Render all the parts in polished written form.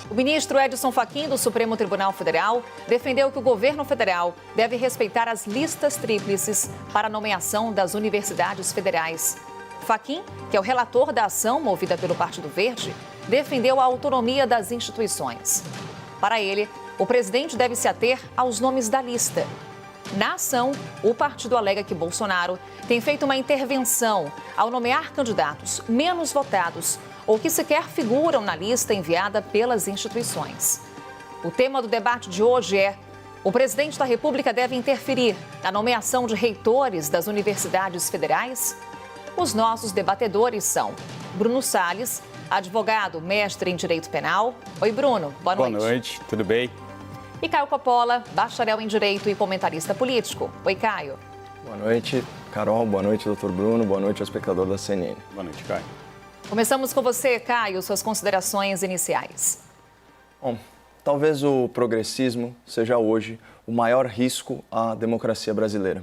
O ministro Edson Fachin, do Supremo Tribunal Federal, defendeu que o governo federal deve respeitar as listas tríplices para a nomeação das universidades federais. Fachin, que é o relator da ação movida pelo Partido Verde, defendeu a autonomia das instituições. Para ele, o presidente deve se ater aos nomes da lista. Na ação, o partido alega que Bolsonaro tem feito uma intervenção ao nomear candidatos menos votados ou que sequer figuram na lista enviada pelas instituições. O tema do debate de hoje é: o presidente da República deve interferir na nomeação de reitores das universidades federais? Os nossos debatedores são Bruno Salles, advogado, mestre em Direito Penal. Oi, Bruno. Boa noite. Boa noite, tudo bem? E Caio Coppola, bacharel em Direito e comentarista político. Oi, Caio. Boa noite, Carol. Boa noite, doutor Bruno. Boa noite ao espectador da CNN. Boa noite, Caio. Começamos com você, Caio, suas considerações iniciais. Bom, talvez o progressismo seja hoje o maior risco à democracia brasileira.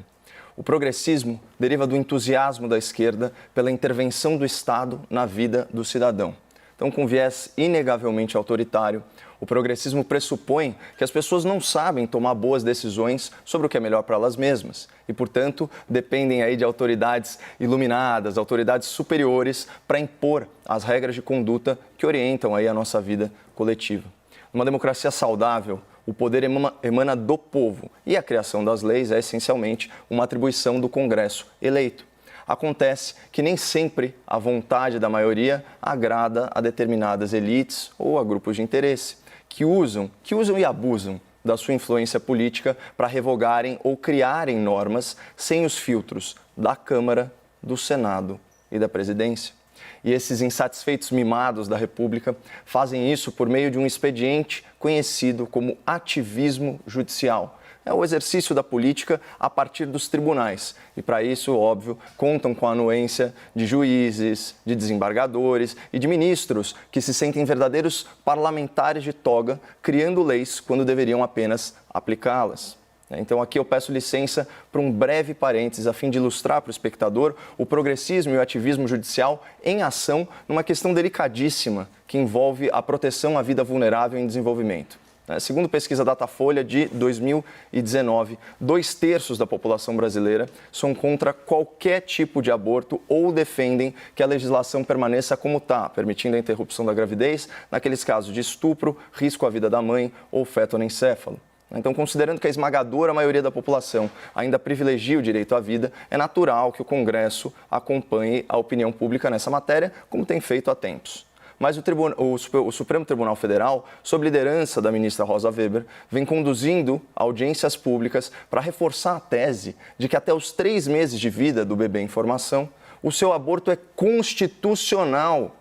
O progressismo deriva do entusiasmo da esquerda pela intervenção do Estado na vida do cidadão. Então, com viés inegavelmente autoritário, o progressismo pressupõe que as pessoas não sabem tomar boas decisões sobre o que é melhor para elas mesmas e, portanto, dependem aí de autoridades iluminadas, autoridades superiores para impor as regras de conduta que orientam aí a nossa vida coletiva. Numa democracia saudável, o poder emana do povo e a criação das leis é essencialmente uma atribuição do Congresso eleito. Acontece que nem sempre a vontade da maioria agrada a determinadas elites ou a grupos de interesse, que usam e abusam da sua influência política para revogarem ou criarem normas sem os filtros da Câmara, do Senado e da Presidência. E esses insatisfeitos mimados da República fazem isso por meio de um expediente conhecido como ativismo judicial. É o exercício da política a partir dos tribunais. E, para isso, óbvio, contam com a anuência de juízes, de desembargadores e de ministros que se sentem verdadeiros parlamentares de toga, criando leis quando deveriam apenas aplicá-las. Então, aqui eu peço licença para um breve parênteses, a fim de ilustrar para o espectador o progressismo e o ativismo judicial em ação numa questão delicadíssima que envolve a proteção à vida vulnerável em desenvolvimento. Segundo pesquisa Datafolha de 2019, 2/3 da população brasileira são contra qualquer tipo de aborto ou defendem que a legislação permaneça como está, permitindo a interrupção da gravidez naqueles casos de estupro, risco à vida da mãe ou feto anencéfalo. Então, considerando que a esmagadora maioria da população ainda privilegia o direito à vida, é natural que o Congresso acompanhe a opinião pública nessa matéria, como tem feito há tempos. Mas o Supremo Tribunal Federal, sob liderança da ministra Rosa Weber, vem conduzindo audiências públicas para reforçar a tese de que até os 3 meses de vida do bebê em formação, o seu aborto é constitucional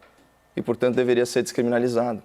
e, portanto, deveria ser descriminalizado.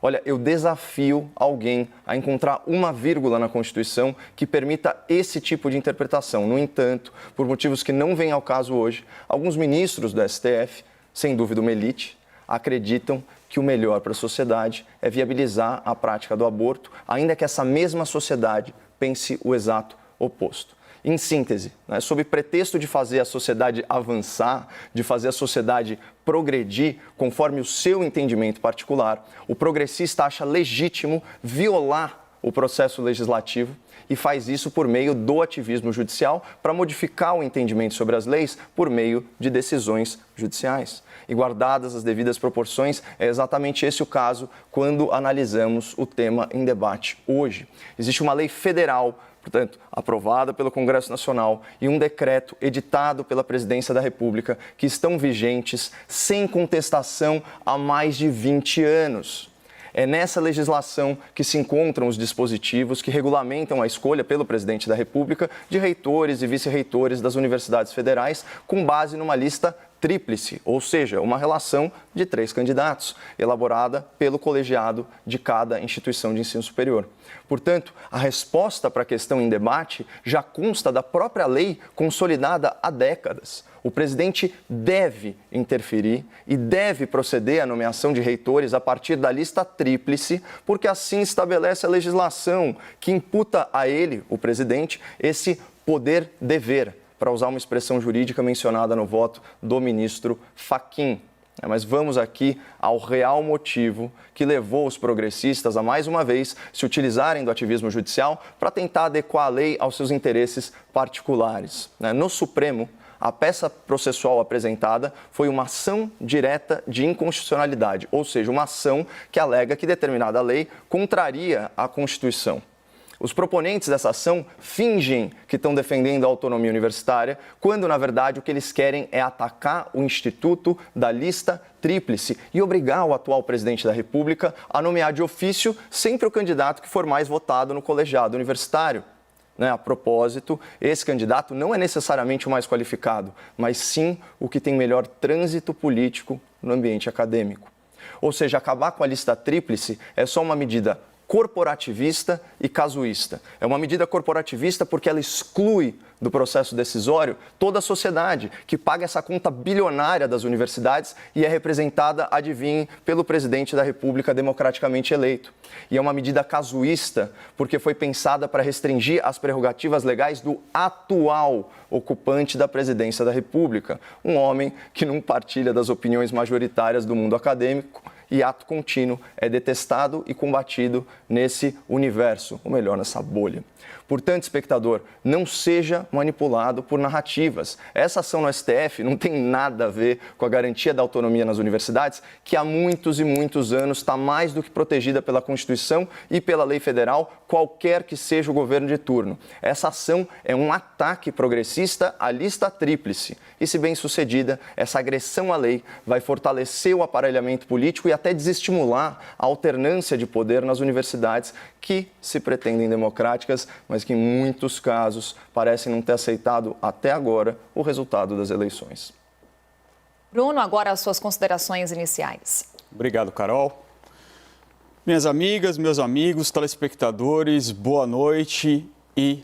Olha, eu desafio alguém a encontrar uma vírgula na Constituição que permita esse tipo de interpretação. No entanto, por motivos que não vêm ao caso hoje, alguns ministros do STF, sem dúvida uma elite, acreditam que o melhor para a sociedade é viabilizar a prática do aborto, ainda que essa mesma sociedade pense o exato oposto. Em síntese, sob pretexto de fazer a sociedade avançar, de fazer a sociedade progredir conforme o seu entendimento particular, o progressista acha legítimo violar o processo legislativo e faz isso por meio do ativismo judicial para modificar o entendimento sobre as leis por meio de decisões judiciais. E guardadas as devidas proporções, é exatamente esse o caso quando analisamos o tema em debate hoje. Existe uma lei federal, portanto, aprovada pelo Congresso Nacional e um decreto editado pela Presidência da República que estão vigentes sem contestação há mais de 20 anos. É nessa legislação que se encontram os dispositivos que regulamentam a escolha pelo presidente da República de reitores e vice-reitores das universidades federais com base numa lista tríplice, ou seja, uma relação de 3 candidatos, elaborada pelo colegiado de cada instituição de ensino superior. Portanto, a resposta para a questão em debate já consta da própria lei consolidada há décadas. O presidente deve interferir e deve proceder à nomeação de reitores a partir da lista tríplice, porque assim estabelece a legislação que imputa a ele, o presidente, esse poder-dever, para usar uma expressão jurídica mencionada no voto do ministro Fachin. Mas vamos aqui ao real motivo que levou os progressistas a, mais uma vez, se utilizarem do ativismo judicial para tentar adequar a lei aos seus interesses particulares. No Supremo, a peça processual apresentada foi uma ação direta de inconstitucionalidade, ou seja, uma ação que alega que determinada lei contraria a Constituição. Os proponentes dessa ação fingem que estão defendendo a autonomia universitária, quando, na verdade, o que eles querem é atacar o instituto da lista tríplice e obrigar o atual presidente da República a nomear de ofício sempre o candidato que for mais votado no colegiado universitário. A propósito, esse candidato não é necessariamente o mais qualificado, mas sim o que tem melhor trânsito político no ambiente acadêmico. Ou seja, acabar com a lista tríplice é só uma medida corporativista e casuísta. É uma medida corporativista porque ela exclui do processo decisório toda a sociedade que paga essa conta bilionária das universidades e é representada, adivinhe, pelo presidente da República democraticamente eleito. E é uma medida casuísta porque foi pensada para restringir as prerrogativas legais do atual ocupante da presidência da República, um homem que não partilha das opiniões majoritárias do mundo acadêmico e, ato contínuo, é detestado e combatido nesse universo, ou melhor, nessa bolha. Portanto, espectador, não seja manipulado por narrativas. Essa ação no STF não tem nada a ver com a garantia da autonomia nas universidades, que há muitos e muitos anos está mais do que protegida pela Constituição e pela lei federal, qualquer que seja o governo de turno. Essa ação é um ataque progressista à lista tríplice. E, se bem sucedida, essa agressão à lei vai fortalecer o aparelhamento político e até desestimular a alternância de poder nas universidades que se pretendem democráticas, mas que em muitos casos parecem não ter aceitado até agora o resultado das eleições. Bruno, agora as suas considerações iniciais. Obrigado, Carol. Minhas amigas, meus amigos, telespectadores, boa noite e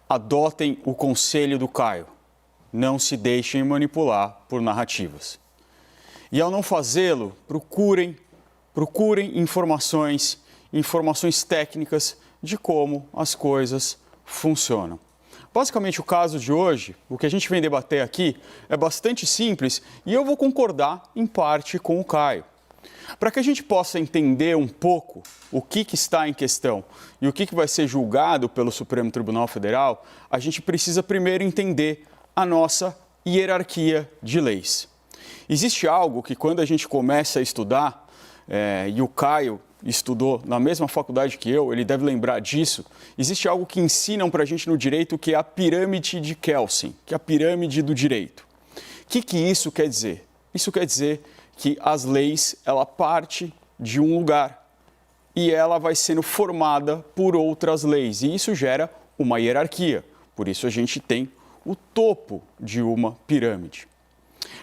adotem o conselho do Caio. Não se deixem manipular por narrativas. E ao não fazê-lo, procurem informações técnicas de como as coisas funcionam. Basicamente, o caso de hoje, o que a gente vem debater aqui, é bastante simples e eu vou concordar em parte com o Caio. Para que a gente possa entender um pouco o que está em questão e o que vai ser julgado pelo Supremo Tribunal Federal, a gente precisa primeiro entender a nossa hierarquia de leis. Existe algo que, quando a gente começa a estudar, e o Caio estudou na mesma faculdade que eu, ele deve lembrar disso, existe algo que ensinam para a gente no direito, que é a pirâmide de Kelsen, que é a pirâmide do direito. O que isso quer dizer? Isso quer dizer que as leis, ela parte de um lugar e ela vai sendo formada por outras leis, e isso gera uma hierarquia. Por isso a gente tem o topo de uma pirâmide.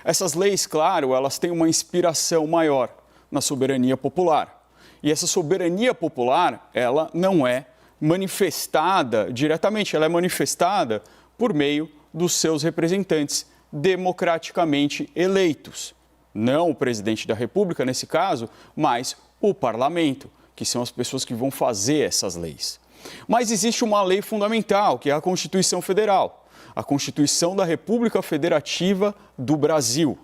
Essas leis, claro, elas têm uma inspiração maior na soberania popular. E essa soberania popular, ela não é manifestada diretamente, ela é manifestada por meio dos seus representantes democraticamente eleitos. Não o presidente da República, nesse caso, mas o parlamento, que são as pessoas que vão fazer essas leis. Mas existe uma lei fundamental, que é a Constituição Federal, a Constituição da República Federativa do Brasil.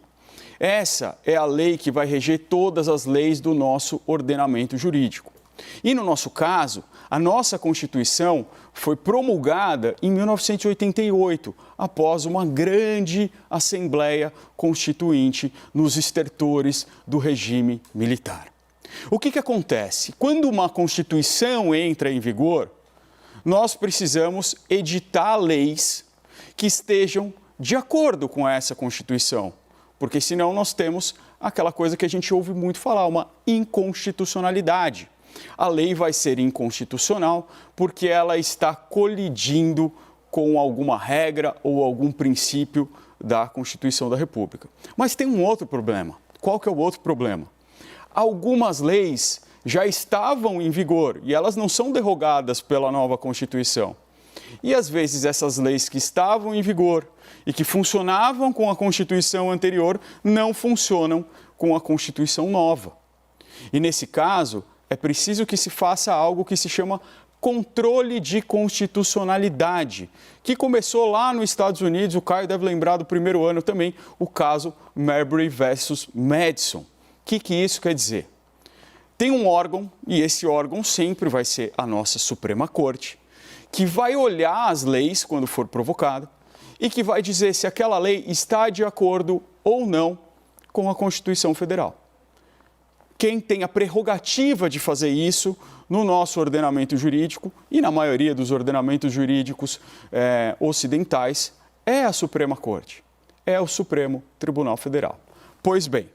Essa é a lei que vai reger todas as leis do nosso ordenamento jurídico. E no nosso caso, a nossa Constituição foi promulgada em 1988, após uma grande Assembleia Constituinte nos estertores do regime militar. O que acontece? Quando uma Constituição entra em vigor, nós precisamos editar leis que estejam de acordo com essa Constituição, porque senão nós temos aquela coisa que a gente ouve muito falar, uma inconstitucionalidade. A lei vai ser inconstitucional porque ela está colidindo com alguma regra ou algum princípio da Constituição da República. Mas tem um outro problema. Qual que é o outro problema? Algumas leis já estavam em vigor e elas não são derrogadas pela nova Constituição. E às vezes essas leis que estavam em vigor e que funcionavam com a Constituição anterior não funcionam com a Constituição nova. E nesse caso, é preciso que se faça algo que se chama controle de constitucionalidade, que começou lá nos Estados Unidos. O Caio deve lembrar do primeiro ano também, o caso Marbury versus Madison. O que isso quer dizer? Tem um órgão, e esse órgão sempre vai ser a nossa Suprema Corte, que vai olhar as leis quando for provocada e que vai dizer se aquela lei está de acordo ou não com a Constituição Federal. Quem tem a prerrogativa de fazer isso no nosso ordenamento jurídico e na maioria dos ordenamentos jurídicos ocidentais é a Suprema Corte, é o Supremo Tribunal Federal. Pois bem,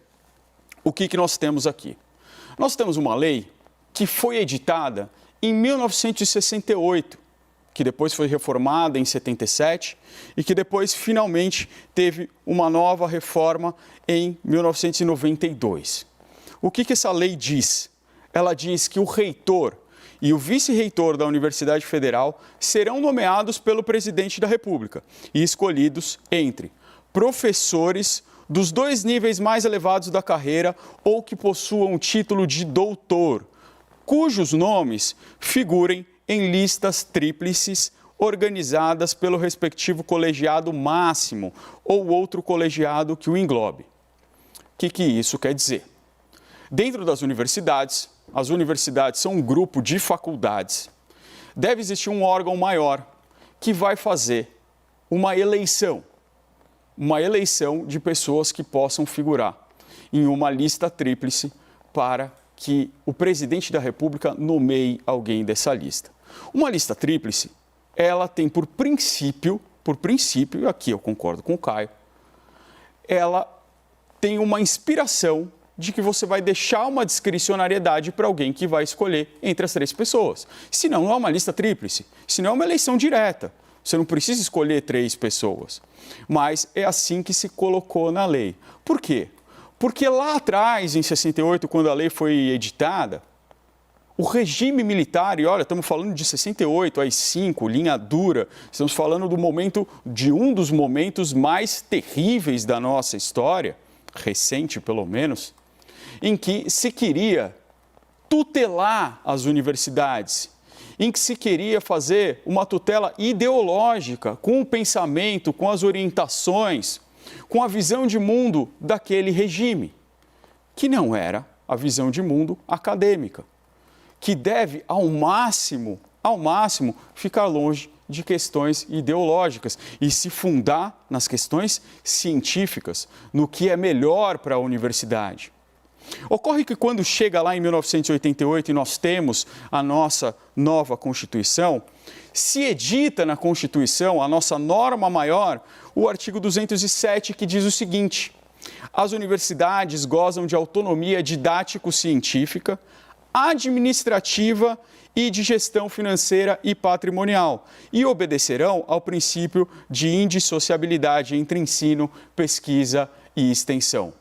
o que nós temos aqui? Nós temos uma lei que foi editada em 1968, que depois foi reformada em 77 e que depois finalmente teve uma nova reforma em 1992. O que essa lei diz? Ela diz que o reitor e o vice-reitor da Universidade Federal serão nomeados pelo presidente da República e escolhidos entre professores dos 2 níveis mais elevados da carreira ou que possuam título de doutor, cujos nomes figurem em listas tríplices organizadas pelo respectivo colegiado máximo ou outro colegiado que o englobe. O que isso quer dizer? Dentro das universidades, as universidades são um grupo de faculdades. Deve existir um órgão maior que vai fazer uma eleição de pessoas que possam figurar em uma lista tríplice para que o presidente da República nomeie alguém dessa lista. Uma lista tríplice, ela tem por princípio, e aqui eu concordo com o Caio, ela tem uma inspiração de que você vai deixar uma discricionariedade para alguém que vai escolher entre as 3 pessoas. Senão não é uma lista tríplice, senão é uma eleição direta. Você não precisa escolher 3 pessoas. Mas é assim que se colocou na lei. Por quê? Porque lá atrás, em 68, quando a lei foi editada, o regime militar, e olha, estamos falando de 68, AI-5, linha dura, estamos falando de um dos momentos mais terríveis da nossa história, recente pelo menos, em que se queria tutelar as universidades, em que se queria fazer uma tutela ideológica, com o pensamento, com as orientações, com a visão de mundo daquele regime, que não era a visão de mundo acadêmica, que deve, ao máximo, ficar longe de questões ideológicas e se fundar nas questões científicas, no que é melhor para a universidade. Ocorre que quando chega lá em 1988 e nós temos a nossa nova Constituição, se edita na Constituição, a nossa norma maior, o artigo 207, que diz o seguinte: as universidades gozam de autonomia didático-científica, administrativa e de gestão financeira e patrimonial, e obedecerão ao princípio de indissociabilidade entre ensino, pesquisa e extensão.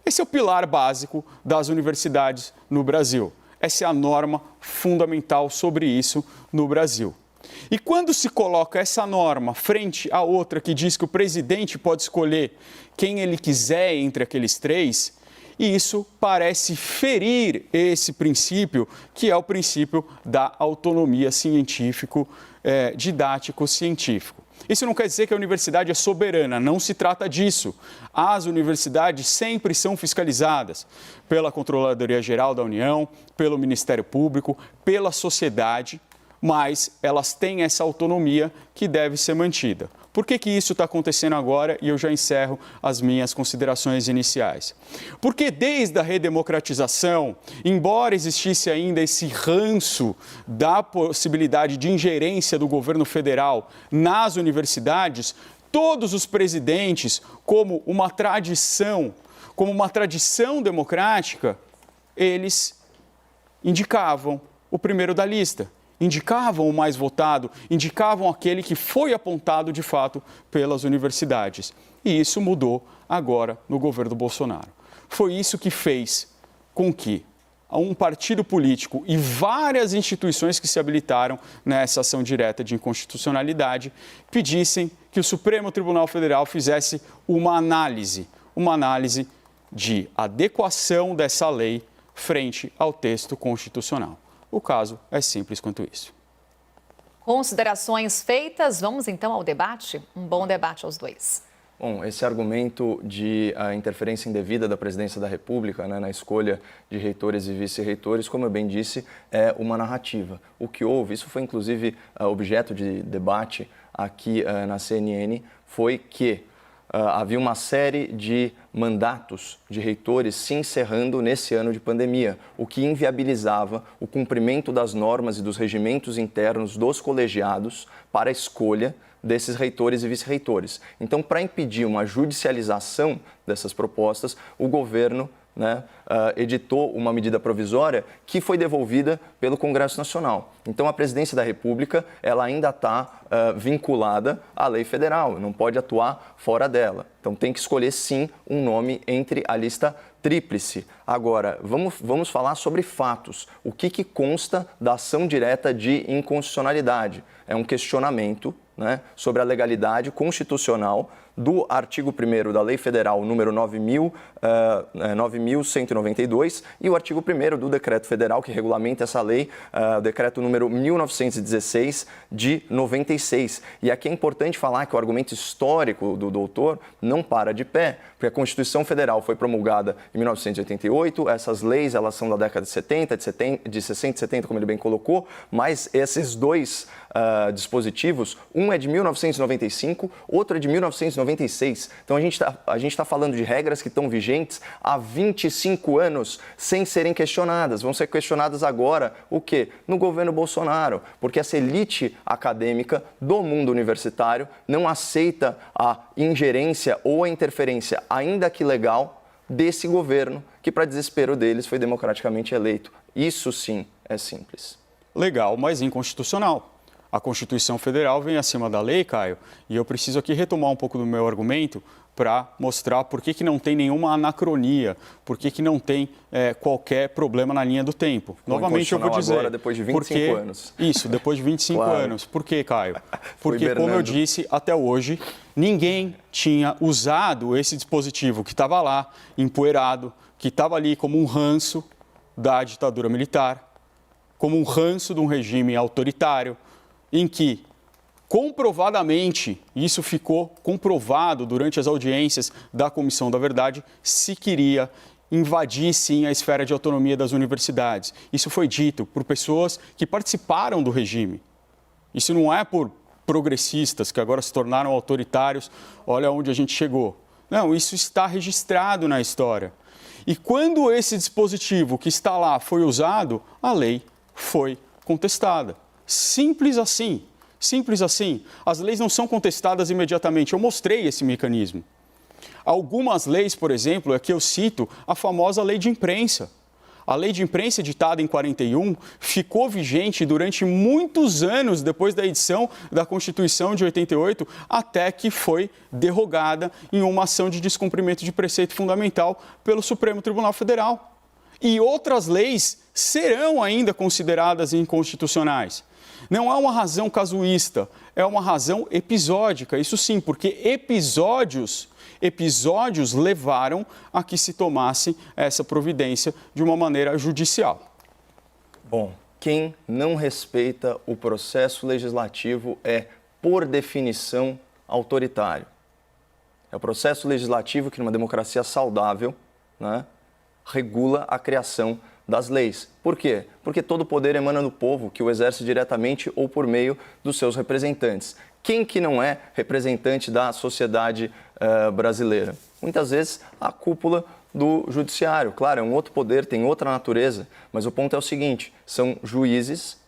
Esse é o pilar básico das universidades no Brasil. Essa é a norma fundamental sobre isso no Brasil. E quando se coloca essa norma frente à outra que diz que o presidente pode escolher quem ele quiser entre aqueles 3, isso parece ferir esse princípio, que é o princípio da autonomia didático-científico. Isso não quer dizer que a universidade é soberana, não se trata disso. As universidades sempre são fiscalizadas pela Controladoria Geral da União, pelo Ministério Público, pela sociedade, mas elas têm essa autonomia que deve ser mantida. Por que isso está acontecendo agora? E eu já encerro as minhas considerações iniciais. Porque desde a redemocratização, embora existisse ainda esse ranço da possibilidade de ingerência do governo federal nas universidades, todos os presidentes, como uma tradição democrática, eles indicavam o primeiro da lista. Indicavam o mais votado, indicavam aquele que foi apontado de fato pelas universidades. E isso mudou agora no governo Bolsonaro. Foi isso que fez com que um partido político e várias instituições que se habilitaram nessa ação direta de inconstitucionalidade pedissem que o Supremo Tribunal Federal fizesse uma análise de adequação dessa lei frente ao texto constitucional. O caso é simples quanto isso. Considerações feitas, vamos então ao debate? Um bom debate aos dois. Bom, esse argumento de interferência indevida da Presidência da República, né, na escolha de reitores e vice-reitores, como eu bem disse, é uma narrativa. O que houve, isso foi inclusive objeto de debate aqui na CNN, foi que havia uma série de mandatos de reitores se encerrando nesse ano de pandemia, o que inviabilizava o cumprimento das normas e dos regimentos internos dos colegiados para a escolha desses reitores e vice-reitores. Então, para impedir uma judicialização dessas propostas, o governo editou uma medida provisória que foi devolvida pelo Congresso Nacional. Então, a Presidência da República ela ainda está vinculada à lei federal, não pode atuar fora dela. Então, tem que escolher, sim, um nome entre a lista tríplice. Agora, vamos falar sobre fatos. O que consta da ação direta de inconstitucionalidade? É um questionamento sobre a legalidade constitucional do artigo 1º da Lei Federal número 9.192 e o artigo 1º do Decreto Federal que regulamenta essa lei, o Decreto número 1916 de 96. E aqui é importante falar que o argumento histórico do doutor não para de pé, porque a Constituição Federal foi promulgada em 1988, essas leis elas são da década de 70, de 60 e 70, como ele bem colocou, mas esses dois dispositivos, um é de 1995, outro é de 1996. Então, a gente está falando de regras que estão vigentes há 25 anos sem serem questionadas. Vão ser questionadas agora, o quê? No governo Bolsonaro, porque essa elite acadêmica do mundo universitário não aceita a ingerência ou a interferência, ainda que legal, desse governo, que, para desespero deles, foi democraticamente eleito. Isso, sim, é simples. Legal, mas inconstitucional. A Constituição Federal vem acima da lei, Caio, e eu preciso aqui retomar um pouco do meu argumento para mostrar por que não tem nenhuma anacronia, por que não tem qualquer problema na linha do tempo. Novamente eu vou dizer... Agora, depois de 25 anos. Isso, depois de 25 claro. anos. Por quê, Caio? Porque, como eu disse, até hoje, ninguém tinha usado esse dispositivo que estava lá, empoeirado, que estava ali como um ranço da ditadura militar, como um ranço de um regime autoritário, em que, comprovadamente, isso ficou comprovado durante as audiências da Comissão da Verdade, se queria invadir, sim, a esfera de autonomia das universidades. Isso foi dito por pessoas que participaram do regime. Isso não é por progressistas que agora se tornaram autoritários, olha onde a gente chegou. Não, isso está registrado na história. E quando esse dispositivo que está lá foi usado, a lei foi contestada. Simples assim, simples assim. As leis não são contestadas imediatamente. Eu mostrei esse mecanismo. Algumas leis, por exemplo, aqui eu cito a famosa lei de imprensa. A lei de imprensa, editada em 41, ficou vigente durante muitos anos depois da edição da Constituição de 88, até que foi derrogada em uma ação de descumprimento de preceito fundamental pelo Supremo Tribunal Federal. E outras leis serão ainda consideradas inconstitucionais. Não é uma razão casuísta, é uma razão episódica. Isso sim, porque episódios levaram a que se tomasse essa providência de uma maneira judicial. Bom, quem não respeita o processo legislativo é, por definição, autoritário. É o processo legislativo que, numa democracia saudável, regula a criação das leis. Por quê? Porque todo o poder emana do povo, que o exerce diretamente ou por meio dos seus representantes. Quem que não é representante da sociedade brasileira? Muitas vezes a cúpula do judiciário. Claro, é um outro poder, tem outra natureza, mas o ponto é o seguinte, são juízes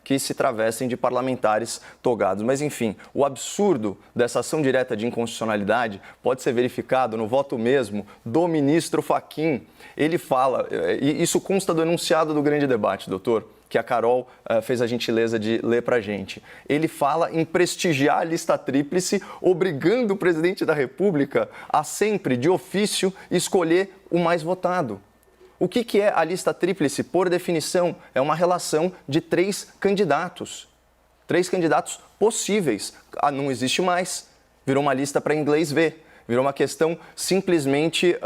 que se travestem de parlamentares togados. Mas, enfim, o absurdo dessa ação direta de inconstitucionalidade pode ser verificado no voto mesmo do ministro Fachin. Ele fala, e isso consta do enunciado do grande debate, doutor, que a Carol fez a gentileza de ler para a gente. Ele fala em prestigiar a lista tríplice, obrigando o presidente da República a sempre, de ofício, escolher o mais votado. O que é a lista tríplice? Por definição, é uma relação de 3 candidatos. 3 candidatos possíveis. Não existe mais. Virou uma lista para inglês ver. Virou uma questão simplesmente,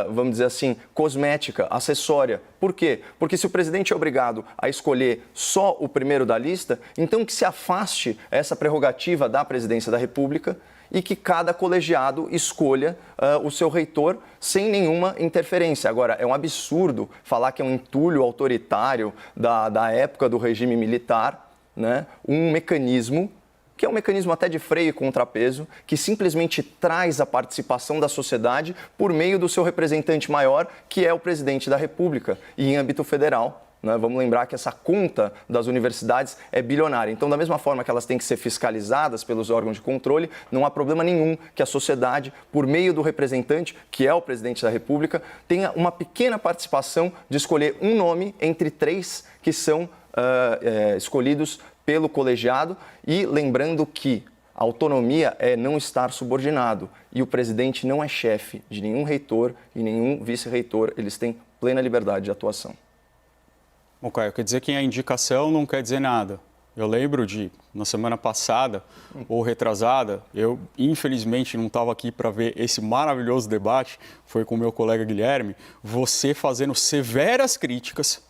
vamos dizer assim, cosmética, acessória. Por quê? Porque se o presidente é obrigado a escolher só o primeiro da lista, então que se afaste essa prerrogativa da presidência da República e que cada colegiado escolha o seu reitor sem nenhuma interferência. Agora, é um absurdo falar que é um entulho autoritário da época do regime militar, né? Um mecanismo que é um mecanismo até de freio e contrapeso, que simplesmente traz a participação da sociedade por meio do seu representante maior, que é o presidente da República, e em âmbito federal. Vamos lembrar que essa conta das universidades é bilionária. Então, da mesma forma que elas têm que ser fiscalizadas pelos órgãos de controle, não há problema nenhum que a sociedade, por meio do representante, que é o presidente da República, tenha uma pequena participação de escolher um nome entre 3 que são escolhidos pelo colegiado. E lembrando que a autonomia é não estar subordinado e o presidente não é chefe de nenhum reitor e nenhum vice-reitor. Eles têm plena liberdade de atuação. Bom, Caio, quer dizer que a indicação não quer dizer nada. Eu lembro na semana passada ou retrasada, eu infelizmente não estava aqui para ver esse maravilhoso debate, foi com o meu colega Guilherme, você fazendo severas críticas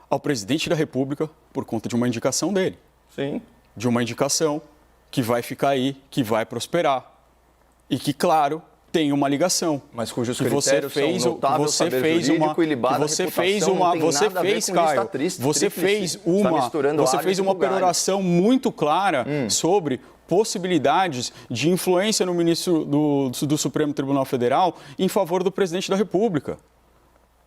ao presidente da República por conta de uma indicação dele. Sim. De uma indicação que vai ficar aí, que vai prosperar e que, claro, tem uma ligação. Mas cujos critérios são notável saber jurídico e libada reputação, não tem nada a ver com lista tríplice. Você fez uma peroração muito clara sobre possibilidades de influência no ministro do Supremo Tribunal Federal em favor do presidente da República.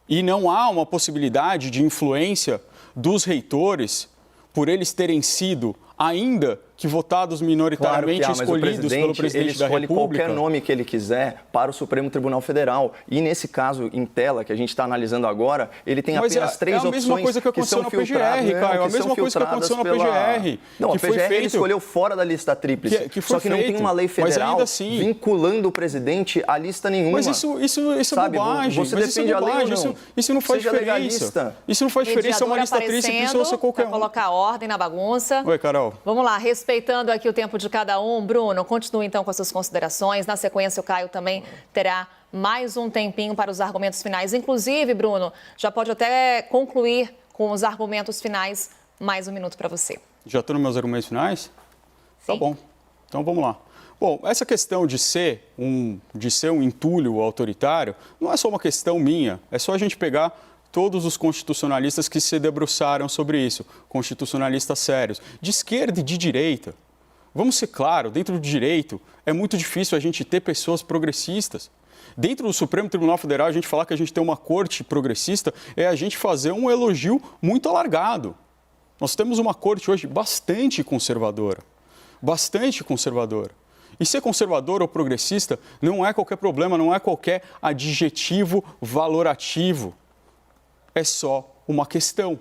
E não há uma possibilidade de influência dos reitores por eles terem sido, ainda que votados minoritariamente escolhidos pelo presidente da República. Ele escolhe qualquer nome que ele quiser para o Supremo Tribunal Federal. E nesse caso, em tela, que a gente está analisando agora, ele tem apenas 3 opções que são filtradas. É a mesma coisa que aconteceu na PGR, Caio. A mesma coisa que aconteceu na PGR. Não, a PGR ele escolheu fora da lista tríplice. Só que não tem uma lei federal vinculando o presidente à lista nenhuma. Mas isso é bobagem. Você defende a lei ou não? Isso não faz diferença. Isso não faz diferença, é uma lista tríplice, ou ser qualquer um. Colocar ordem na bagunça. Oi, Carol. Vamos lá, respeitando aqui o tempo de cada um. Bruno, continue então com as suas considerações. Na sequência, o Caio também terá mais um tempinho para os argumentos finais. Inclusive, Bruno, já pode até concluir com os argumentos finais. Mais um minuto para você. Já estou nos meus argumentos finais? Sim. Tá bom. Então vamos lá. Bom, essa questão de ser um entulho autoritário não é só uma questão minha. É só a gente pegar todos os constitucionalistas que se debruçaram sobre isso, constitucionalistas sérios, de esquerda e de direita. Vamos ser claros, dentro do direito é muito difícil a gente ter pessoas progressistas. Dentro do Supremo Tribunal Federal, a gente falar que a gente tem uma corte progressista é a gente fazer um elogio muito alargado. Nós temos uma corte hoje bastante conservadora. Bastante conservadora. E ser conservador ou progressista não é qualquer problema, não é qualquer adjetivo valorativo. É só uma questão.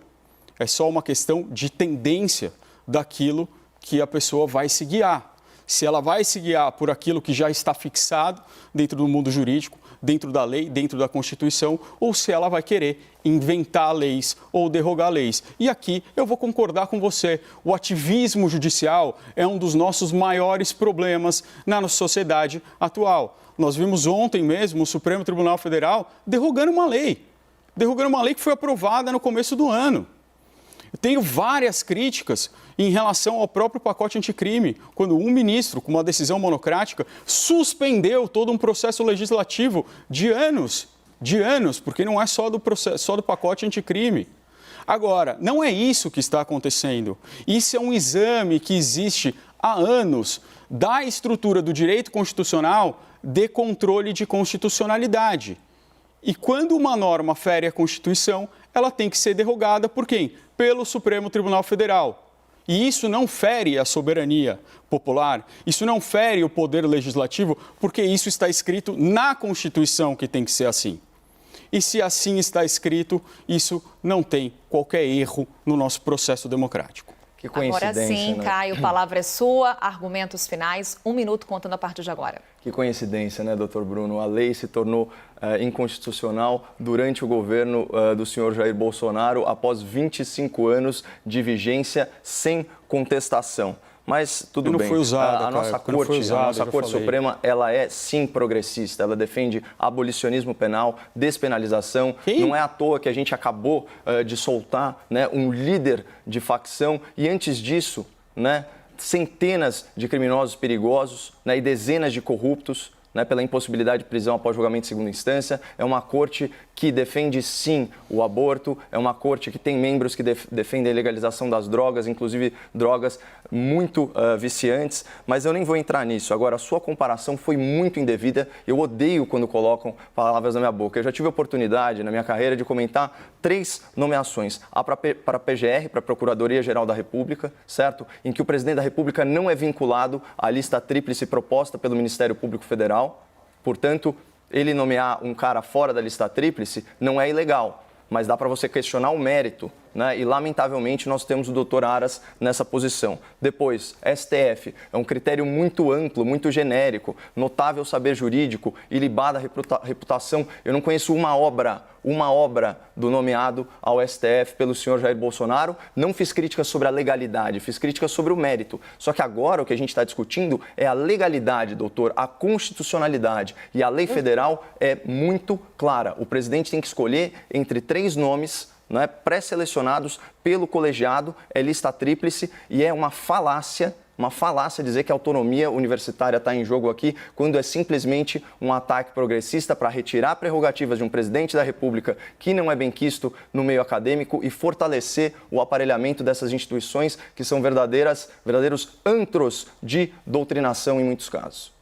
É só uma questão de tendência daquilo que a pessoa vai se guiar. Se ela vai se guiar por aquilo que já está fixado dentro do mundo jurídico, dentro da lei, dentro da Constituição, ou se ela vai querer inventar leis ou derrogar leis. E aqui eu vou concordar com você. O ativismo judicial é um dos nossos maiores problemas na nossa sociedade atual. Nós vimos ontem mesmo o Supremo Tribunal Federal derrogando uma lei que foi aprovada no começo do ano. Eu tenho várias críticas em relação ao próprio pacote anticrime, quando um ministro, com uma decisão monocrática, suspendeu todo um processo legislativo de anos, porque não é só do pacote anticrime. Agora, não é isso que está acontecendo. Isso é um exame que existe há anos da estrutura do direito constitucional de controle de constitucionalidade. E quando uma norma fere a Constituição, ela tem que ser derrogada por quem? Pelo Supremo Tribunal Federal. E isso não fere a soberania popular, isso não fere o poder legislativo, porque isso está escrito na Constituição que tem que ser assim. E se assim está escrito, isso não tem qualquer erro no nosso processo democrático. Que coincidência, agora sim, né? Caio, palavra é sua, argumentos finais, 1 minuto contando a partir de agora. Que coincidência, né, doutor Bruno? A lei se tornou inconstitucional durante o governo do senhor Jair Bolsonaro, após 25 anos de vigência sem contestação. Mas tudo não bem. Foi usada, a nossa Corte Suprema, ela é sim progressista. Ela defende abolicionismo penal, despenalização. Quem? Não é à toa que a gente acabou de soltar, né, um líder de facção e antes disso, né, centenas de criminosos perigosos, né, e dezenas de corruptos, né, pela impossibilidade de prisão após julgamento de segunda instância. É uma corte que defende, sim, o aborto. É uma corte que tem membros que defendem a legalização das drogas, inclusive drogas muito viciantes. Mas eu nem vou entrar nisso. Agora, a sua comparação foi muito indevida. Eu odeio quando colocam palavras na minha boca. Eu já tive a oportunidade, na minha carreira, de comentar 3 nomeações. A para a PGR, para a Procuradoria-Geral da República, certo? Em que o presidente da República não é vinculado à lista tríplice proposta pelo Ministério Público Federal. Portanto, ele nomear um cara fora da lista tríplice não é ilegal, mas dá para você questionar o mérito, né? E, lamentavelmente, nós temos o doutor Aras nessa posição. Depois, STF, é um critério muito amplo, muito genérico, notável saber jurídico, ilibada reputação. Eu não conheço uma obra do nomeado ao STF pelo senhor Jair Bolsonaro. Não fiz críticas sobre a legalidade, fiz críticas sobre o mérito. Só que agora o que a gente está discutindo é a legalidade, doutor, a constitucionalidade. E a lei federal é muito clara. O presidente tem que escolher entre 3 nomes, né, pré-selecionados pelo colegiado, é lista tríplice e é uma falácia dizer que a autonomia universitária está em jogo aqui, quando é simplesmente um ataque progressista para retirar prerrogativas de um presidente da República que não é benquisto no meio acadêmico e fortalecer o aparelhamento dessas instituições que são verdadeiros antros de doutrinação em muitos casos.